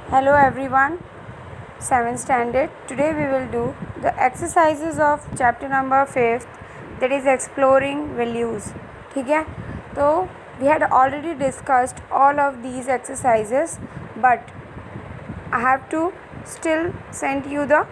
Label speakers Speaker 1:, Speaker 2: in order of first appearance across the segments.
Speaker 1: Hello everyone, 7th standard. Today we will do the exercises of chapter number 5th, that is exploring values. ठीक है, तो we had already discussed all of these exercises, but I have to still send you the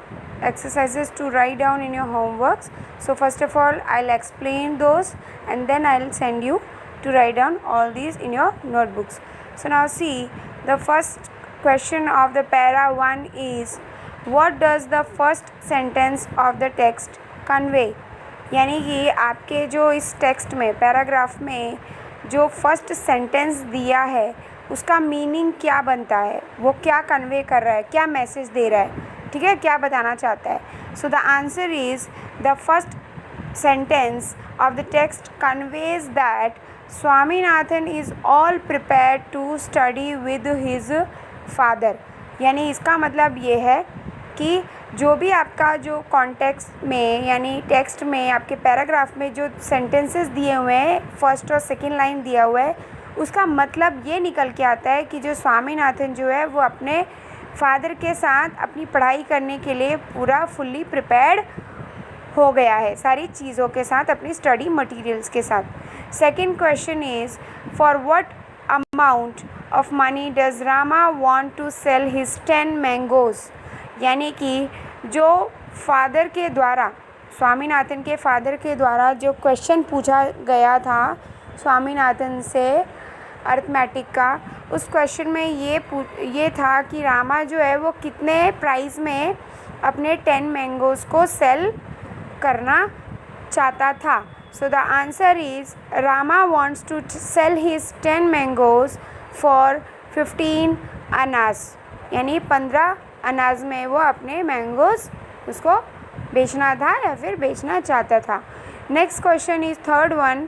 Speaker 1: exercises to write down in your homeworks. So first of all, I'll explain those and then I'll send you to write down all these in your notebooks. So now see, the first question of the para 1 is, what does the first sentence of the text convey? यानी कि आपके जो इस text में paragraph में जो first sentence दिया है उसका मीनिंग क्या बनता है, वो क्या कन्वे कर रहा है, क्या मैसेज दे रहा है, ठीक है, क्या बताना चाहता है. So the answer is the first sentence of the text conveys that Swaminathan is all prepared to study with his father. यानी इसका मतलब ये है कि जो भी आपका जो कॉन्टेक्स्ट में यानी टेक्स्ट में आपके पैराग्राफ में जो सेंटेंसेस दिए हुए हैं, फर्स्ट और सेकंड लाइन दिया हुआ है, उसका मतलब ये निकल के आता है कि जो स्वामीनाथन जो है वो अपने फादर के साथ अपनी पढ़ाई करने के लिए पूरा फुल्ली प्रिपेयर्ड हो गया है, सारी चीज़ों के साथ, अपनी स्टडी मटेरियल्स के साथ. Second question is, for what amount of money does Rama want to sell his 10 mangoes. यानी कि जो फादर के द्वारा, स्वामीनाथन के फादर के द्वारा जो क्वेश्चन पूछा गया था स्वामीनाथन से अर्थमेटिक का, उस क्वेश्चन में ये था कि रामा जो है वो कितने प्राइस में अपने 10 मैंगोज़ को सेल करना चाहता था. So the answer is Rama wants to sell his 10 mangoes for 15 अनाज. यानी 15 अनाज में वो अपने मैंगोज़ उसको बेचना था या फिर बेचना चाहता था. Next question is third one,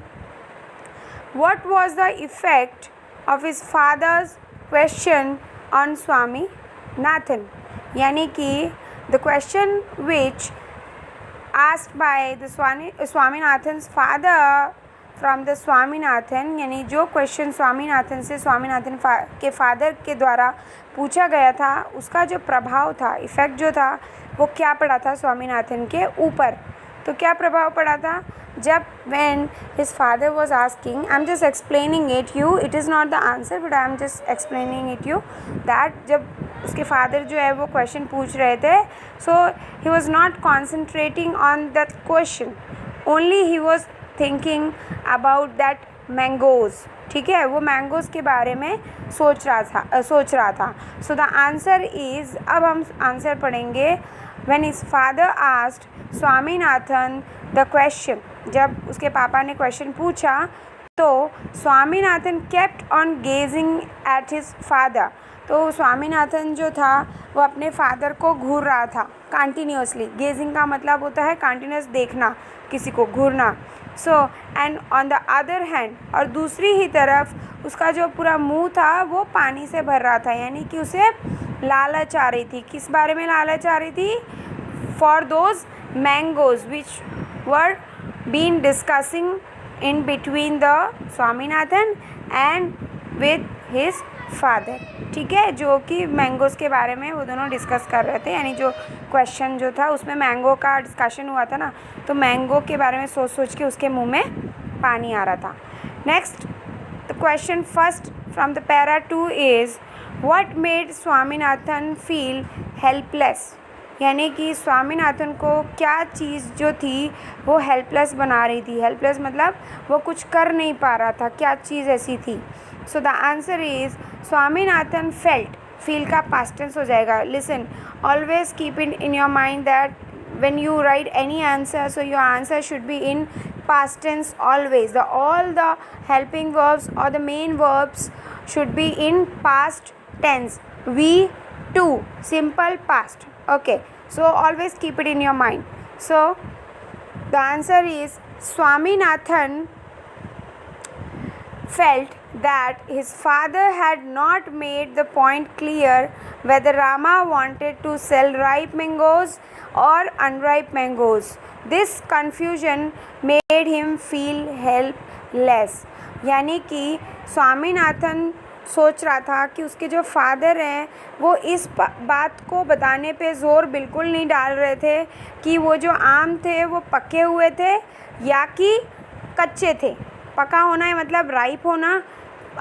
Speaker 1: what was the effect of his father's question on Swaminathan. यानी कि the question which asked by the Swaminathan's father from the Swaminathan, यानी जो क्वेश्चन स्वामीनाथन से स्वामीनाथन के फादर के द्वारा पूछा गया था, उसका जो प्रभाव था, इफ़ेक्ट जो था, वो क्या पड़ा था स्वामीनाथन के ऊपर. तो क्या प्रभाव पड़ा था? जब when his father was asking, I'm just explaining it you, it is not the answer but I'm just explaining it you, that जब उसके फादर जो है वो क्वेश्चन पूछ रहे थे, so he was not concentrating on that question, only he was thinking about that mangoes. ठीक है, वो मैंगोज़ के बारे में सोच रहा था. सो द आंसर इज़, अब हम आंसर पढ़ेंगे. When his father asked Swaminathan the question, जब उसके पापा ने क्वेश्चन पूछा तो Swaminathan kept on gazing at his father. तो स्वामीनाथन जो था वो अपने फादर को घूर रहा था कंटिन्यूसली. गेजिंग का मतलब होता है कंटिन्यूस देखना, किसी को घूरना. So and on the other hand, और दूसरी ही तरफ उसका जो पूरा मुंह था वो पानी से भर रहा था. यानी कि उसे लालच आ रही थी. किस बारे में लालच आ रही थी? For those mangoes which were been discussing in between the Swaminathan and with his father. ठीक है, जो कि मैंगोज़ के बारे में वो दोनों डिस्कस कर रहे थे. यानी जो क्वेश्चन जो था उसमें मैंगो का डिस्कशन हुआ था ना, तो मैंगो के बारे में सोच के उसके मुंह में पानी आ रहा था. Next, the question first from the para 2 is, what made Swaminathan feel helpless. यानी कि स्वामीनाथन को क्या चीज़ जो थी वो हेल्पलेस बना रही थी. हेल्पलेस मतलब वो कुछ कर नहीं पा रहा था, क्या चीज़ ऐसी थी. सो the answer is Swaminathan felt. Feel का पास्ट टेंस हो जाएगा. Listen, always keep in your mind that when you write any answer, so your answer should be in past tense always. All the helping verbs or the main verbs should be in past tense. We, to, simple past. Okay, so always keep it in your mind. So the answer is Swaminathan felt that his father had not made the point clear whether Rama wanted to sell ripe mangoes or unripe mangoes. This confusion made him feel helpless. यानी कि स्वामीनाथन सोच रहा था कि उसके जो father हैं वो इस बात को बताने पे ज़ोर बिल्कुल नहीं डाल रहे थे कि वो जो आम थे वो पके हुए थे या कि कच्चे थे। पका होना है मतलब राइप होना,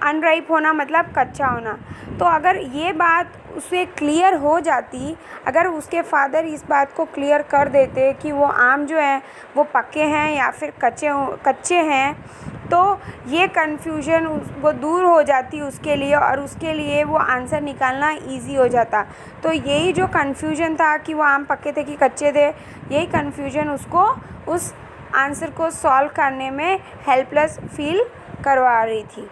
Speaker 1: अनराइप होना मतलब कच्चा होना। तो अगर ये बात उसे क्लियर हो जाती, अगर उसके फादर इस बात को क्लियर कर देते कि वो आम जो है वो पके हैं या फिर कच्चे हैं, तो ये कन्फ्यूजन वो दूर हो जाती उसके लिए और उसके लिए वो आंसर निकालना इजी हो जाता। तो यही जो कन्फ्यूजन था कि वो आम पके थे कि कच्चे थे, यही कन्फ्यूजन उसको उस आंसर को सॉल्व करने में हेल्पलेस फील करवा रही थी।